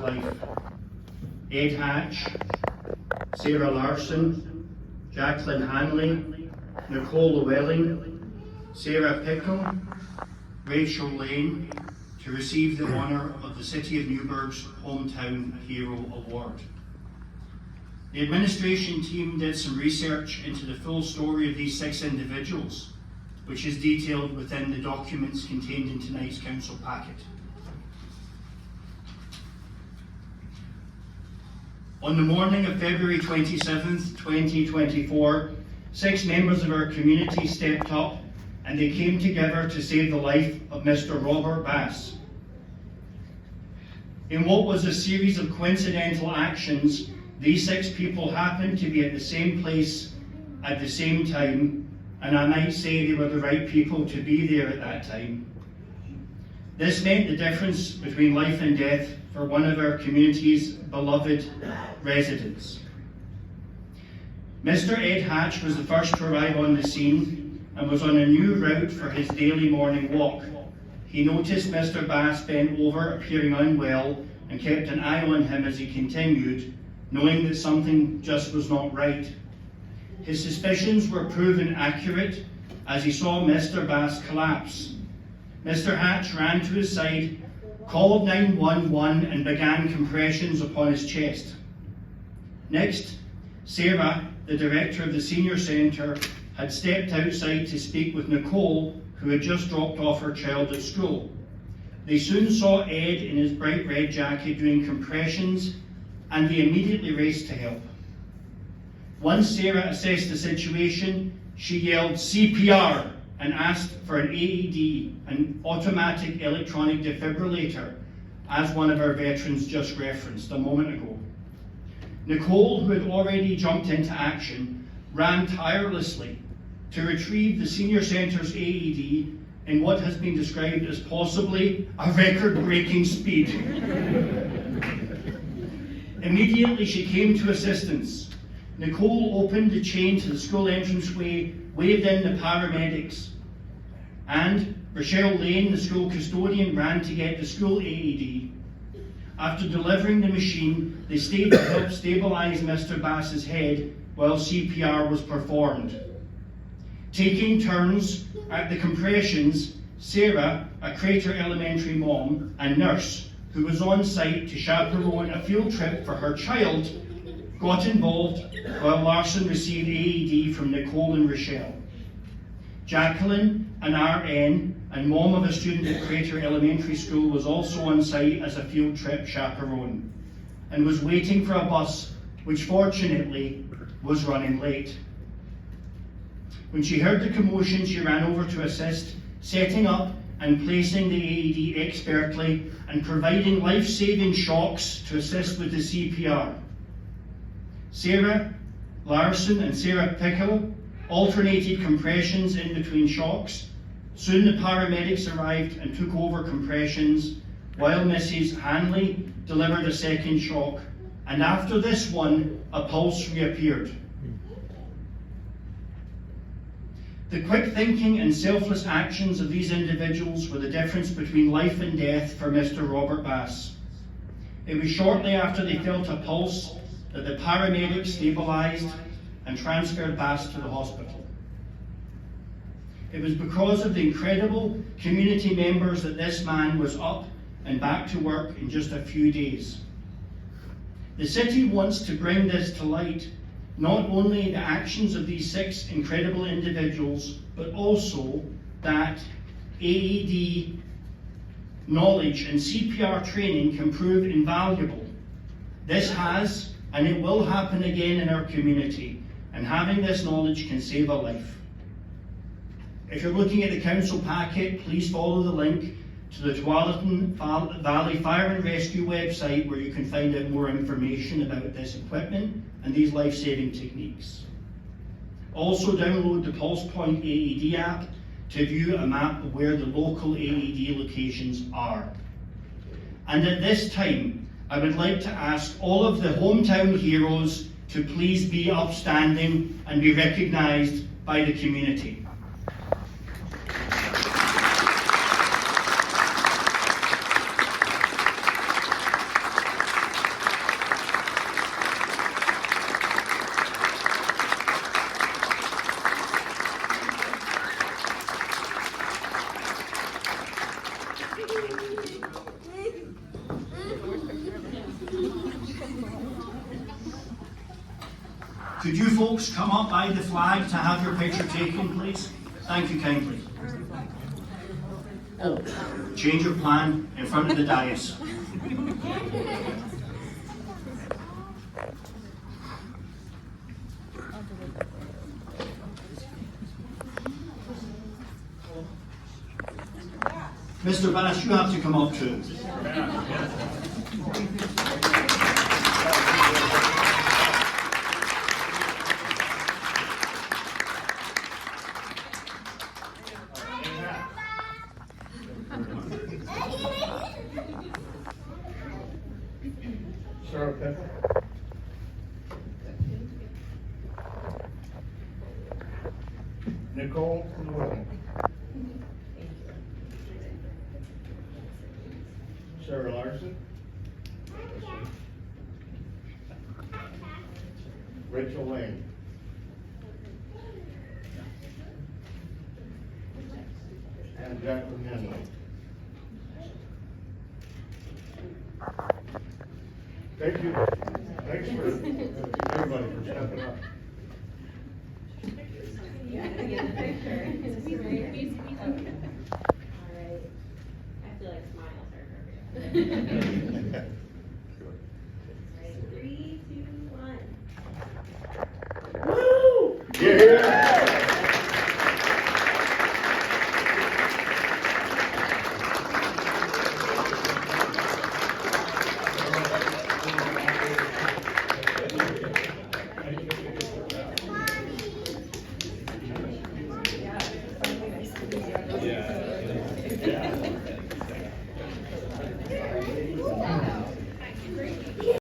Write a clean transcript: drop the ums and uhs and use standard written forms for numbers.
life. Ed Hatch, Sarah Larson, Jacqueline Hanley, Nicole Llewellyn, Sarah Pickle, Rachel Lane, to receive the honour of the City of Newburgh's Hometown Hero Award. The administration team did some research into the full story of these 6 individuals, which is detailed within the documents contained in tonight's council packet. On the morning of February 27th, 2024, 6 members of our community stepped up and they came together to save the life of Mr. Robert Bass. In what was a series of coincidental actions, these 6 people happened to be at the same place at the same time, and I might say they were the right people to be there at that time. This meant the difference between life and death for one of our community's beloved residents. Mr. Ed Hatch was the first to arrive on the scene and was on a new route for his daily morning walk. He noticed Mr. Bass bent over, appearing unwell, and kept an eye on him as he continued, knowing that something just was not right. His suspicions were proven accurate as he saw Mr. Bass collapse. Mr. Hatch ran to his side, called 911 and began compressions upon his chest. Next, Sarah, the director of the senior centre, had stepped outside to speak with Nicole, who had just dropped off her child at school. They soon saw Ed in his bright red jacket doing compressions, and they immediately raced to help. Once Sarah assessed the situation, she yelled CPR and asked for an AED, an automatic electronic defibrillator, as one of our veterans just referenced a moment ago. Nicole, who had already jumped into action, ran tirelessly to retrieve the senior centre's AED in what has been described as possibly a record-breaking speed. Immediately she came to assistance. Nicole opened the chain to the school entranceway, waved in the paramedics, and Rochelle Lane, the school custodian, ran to get the school AED. After delivering the machine, they stayed to help stabilise Mr. Bass's head while CPR was performed. Taking turns at the compressions, Sarah, a Crater Elementary mom and nurse who was on site to chaperone a field trip for her child, got involved while Larson received AED from Nicole and Rochelle. Jacqueline, an RN and mom of a student at Crater Elementary School, was also on site as a field trip chaperone and was waiting for a bus which fortunately was running late. When she heard the commotion, she ran over to assist, setting up and placing the AED expertly and providing life-saving shocks to assist with the CPR. Sarah Larson and Sarah Pickle alternated compressions in between shocks. Soon the paramedics arrived and took over compressions, while Mrs. Hanley delivered a second shock, and after this one, a pulse reappeared. The quick thinking and selfless actions of these individuals were the difference between life and death for Mr. Robert Bass. It was shortly after they felt a pulse that the paramedics stabilised and transferred Bass to the hospital. It was because of the incredible community members that this man was up and back to work in just a few days. The city wants to bring this to light, not only the actions of these 6 incredible individuals, but also that AED knowledge and CPR training can prove invaluable. This has, and it will happen again in our community, and having this knowledge can save a life. If you're looking at the council packet, please follow the link to the Tualatin Valley Fire and Rescue website, where you can find out more information about this equipment and these life-saving techniques. Also download the PulsePoint AED app to view a map of where the local AED locations are. And at this time, I would like to ask all of the hometown heroes to please be upstanding and be recognised by the community. Could you folks come up by the flag to have your picture taken, please? Thank you kindly. Oh, change of plan in front of the dais. Mr. Bass, you have to come up too. Sarah Pepper. Nicole Llewellyn. Sarah Larson. Rachel Lane. And Jacqueline Henley. Thank you. Thanks for everybody for stepping up. Yeah, get the picture. All right. I feel like smiles are appropriate.